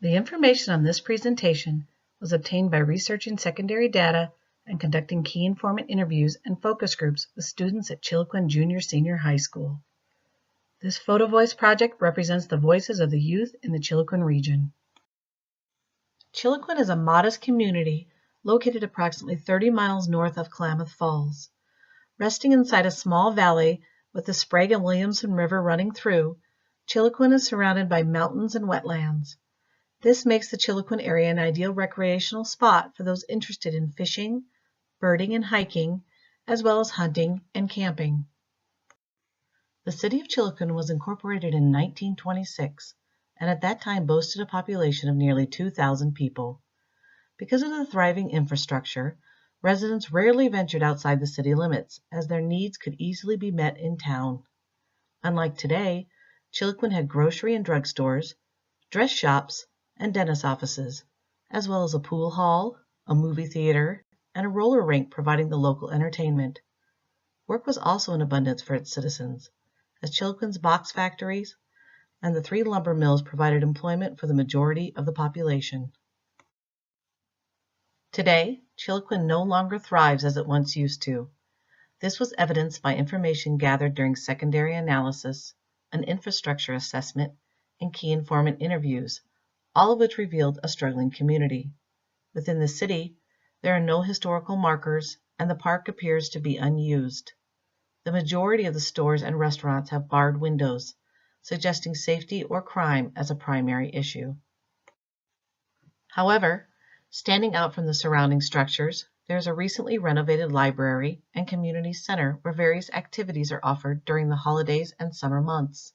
The information on this presentation was obtained by researching secondary data and conducting key informant interviews and focus groups with students at Chiloquin Junior Senior High School. This Photovoice project represents the voices of the youth in the Chiloquin region. Chiloquin is a modest community located approximately 30 miles north of Klamath Falls. Resting inside a small valley with the Sprague and Williamson River running through, Chiloquin is surrounded by mountains and wetlands. This makes the Chiloquin area an ideal recreational spot for those interested in fishing, birding, and hiking, as well as hunting and camping. The city of Chiloquin was incorporated in 1926, and at that time boasted a population of nearly 2,000 people. Because of the thriving infrastructure, residents rarely ventured outside the city limits, as their needs could easily be met in town. Unlike today, Chiloquin had grocery and drug stores, dress shops, and dentist offices, as well as a pool hall, a movie theater, and a roller rink providing the local entertainment. Work was also in abundance for its citizens, as Chiloquin's box factories and the 3 lumber mills provided employment for the majority of the population. Today, Chiloquin no longer thrives as it once used to. This was evidenced by information gathered during secondary analysis, an infrastructure assessment, and key informant interviews, all of which revealed a struggling community. Within the city, there are no historical markers, and the park appears to be unused. The majority of the stores and restaurants have barred windows, suggesting safety or crime as a primary issue. However, standing out from the surrounding structures, there is a recently renovated library and community center where various activities are offered during the holidays and summer months.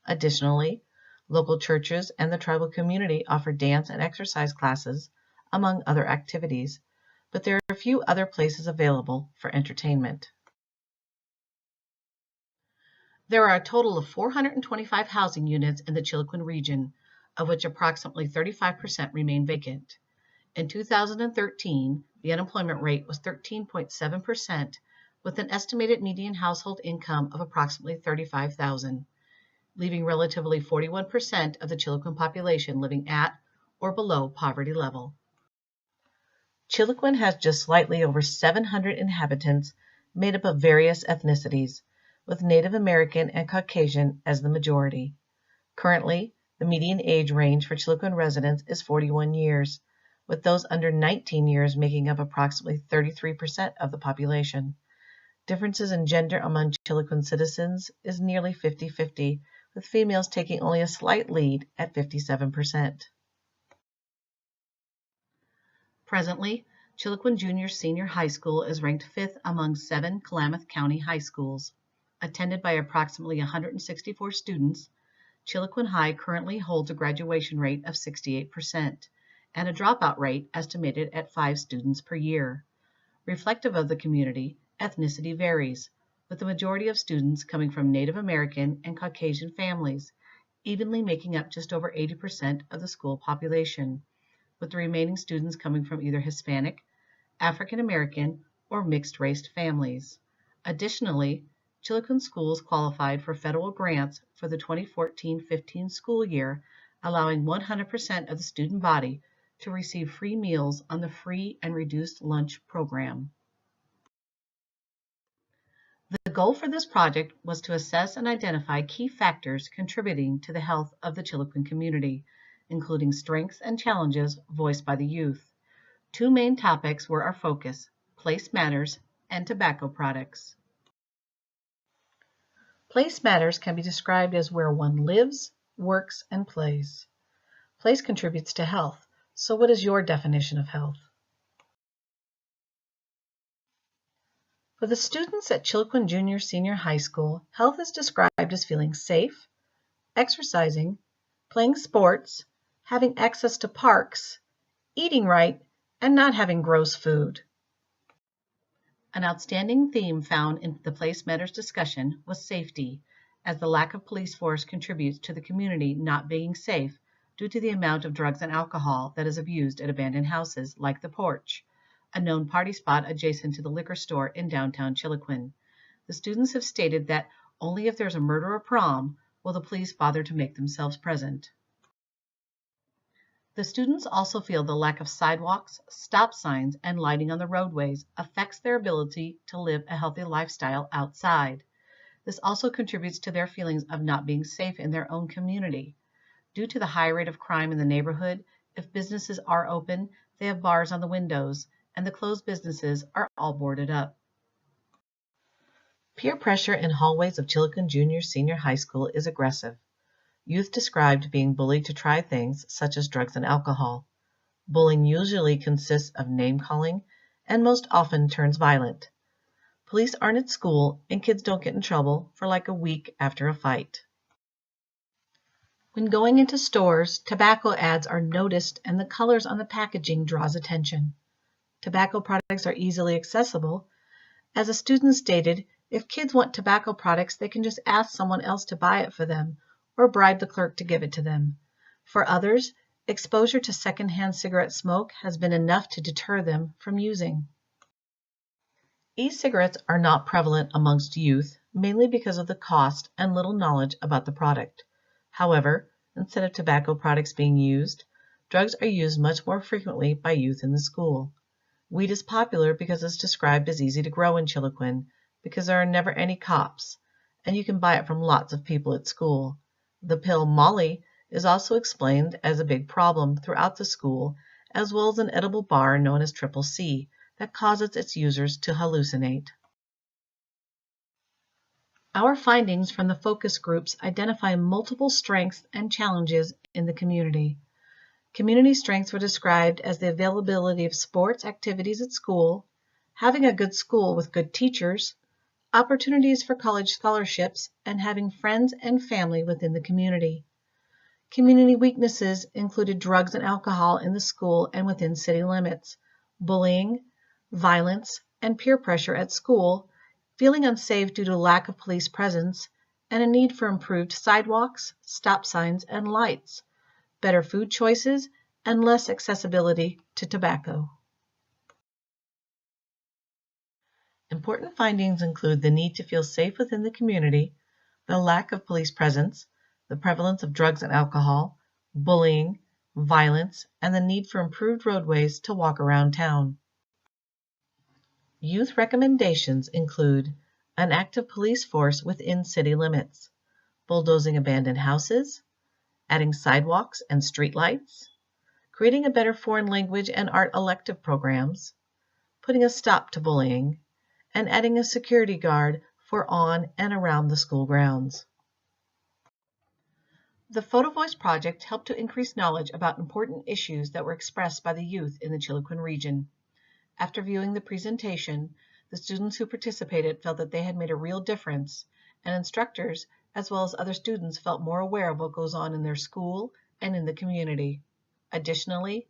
Additionally, local churches and the tribal community offer dance and exercise classes, among other activities, but there are a few other places available for entertainment. There are a total of 425 housing units in the Chiloquin region, of which approximately 35% remain vacant. In 2013, the unemployment rate was 13.7%, with an estimated median household income of approximately $35,000, leaving relatively 41% of the Chiloquin population living at or below poverty level. Chiloquin has just slightly over 700 inhabitants made up of various ethnicities, with Native American and Caucasian as the majority. Currently, the median age range for Chiloquin residents is 41 years, with those under 19 years making up approximately 33% of the population. Differences in gender among Chiloquin citizens is nearly 50-50, with females taking only a slight lead at 57%. Presently, Chiloquin Junior Senior High School is ranked 5th among 7 Klamath County high schools. Attended by approximately 164 students, Chiloquin High currently holds a graduation rate of 68% and a dropout rate estimated at 5 students per year. Reflective of the community, ethnicity varies, with the majority of students coming from Native American and Caucasian families, evenly making up just over 80% of the school population, with the remaining students coming from either Hispanic, African American, or mixed-race families. Additionally, Chiloquin schools qualified for federal grants for the 2014-15 school year, allowing 100% of the student body to receive free meals on the free and reduced lunch program. The goal for this project was to assess and identify key factors contributing to the health of the Chiloquin community, including strengths and challenges voiced by the youth. 2 main topics were our focus: place matters and tobacco products. Place matters can be described as where one lives, works, and plays. Place contributes to health, so what is your definition of health? For the students at Chiloquin Junior Senior High School, health is described as feeling safe, exercising, playing sports, having access to parks, eating right, and not having gross food. An outstanding theme found in the Place Matters discussion was safety, as the lack of police force contributes to the community not being safe due to the amount of drugs and alcohol that is abused at abandoned houses like the Porch, a known party spot adjacent to the liquor store in downtown Chiloquin. The students have stated that only if there's a murder or prom will the police bother to make themselves present. The students also feel the lack of sidewalks, stop signs, and lighting on the roadways affects their ability to live a healthy lifestyle outside. This also contributes to their feelings of not being safe in their own community. Due to the high rate of crime in the neighborhood, if businesses are open, they have bars on the windows, and the closed businesses are all boarded up. Peer pressure in hallways of Chillicothe Junior Senior High School is aggressive. Youth described being bullied to try things such as drugs and alcohol. Bullying usually consists of name-calling and most often turns violent. Police aren't at school and kids don't get in trouble for like a week after a fight. When going into stores, tobacco ads are noticed and the colors on the packaging draws attention. Tobacco products are easily accessible. As a student stated, if kids want tobacco products, they can just ask someone else to buy it for them or bribe the clerk to give it to them. For others, exposure to secondhand cigarette smoke has been enough to deter them from using. E-cigarettes are not prevalent amongst youth, mainly because of the cost and little knowledge about the product. However, instead of tobacco products being used, drugs are used much more frequently by youth in the school. Weed is popular because it's described as easy to grow in Chillicothe, because there are never any cops, and you can buy it from lots of people at school. The pill Molly is also explained as a big problem throughout the school, as well as an edible bar known as Triple C that causes its users to hallucinate. Our findings from the focus groups identify multiple strengths and challenges in the community. Community strengths were described as the availability of sports activities at school, having a good school with good teachers, opportunities for college scholarships, and having friends and family within the community. Community weaknesses included drugs and alcohol in the school and within city limits, bullying, violence, and peer pressure at school, feeling unsafe due to lack of police presence, and a need for improved sidewalks, stop signs, and lights, better food choices, and less accessibility to tobacco. Important findings include the need to feel safe within the community, the lack of police presence, the prevalence of drugs and alcohol, bullying, violence, and the need for improved roadways to walk around town. Youth recommendations include an active police force within city limits, bulldozing abandoned houses, adding sidewalks and streetlights, creating a better foreign language and art elective programs, putting a stop to bullying, and adding a security guard for on and around the school grounds. The Photovoice project helped to increase knowledge about important issues that were expressed by the youth in the Chillicothe region. After viewing the presentation, the students who participated felt that they had made a real difference, and instructors, as well as other students, felt more aware of what goes on in their school and in the community. Additionally,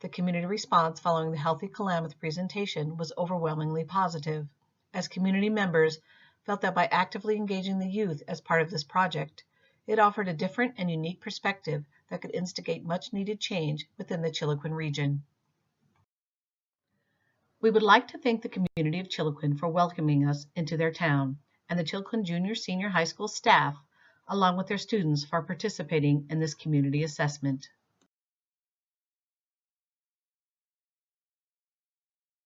the community response following the Healthy Klamath presentation was overwhelmingly positive, as community members felt that by actively engaging the youth as part of this project, it offered a different and unique perspective that could instigate much needed change within the Chillicothe region. We would like to thank the community of Chillicothe for welcoming us into their town, and the Chillicothe Junior Senior High School staff, along with their students, for participating in this community assessment.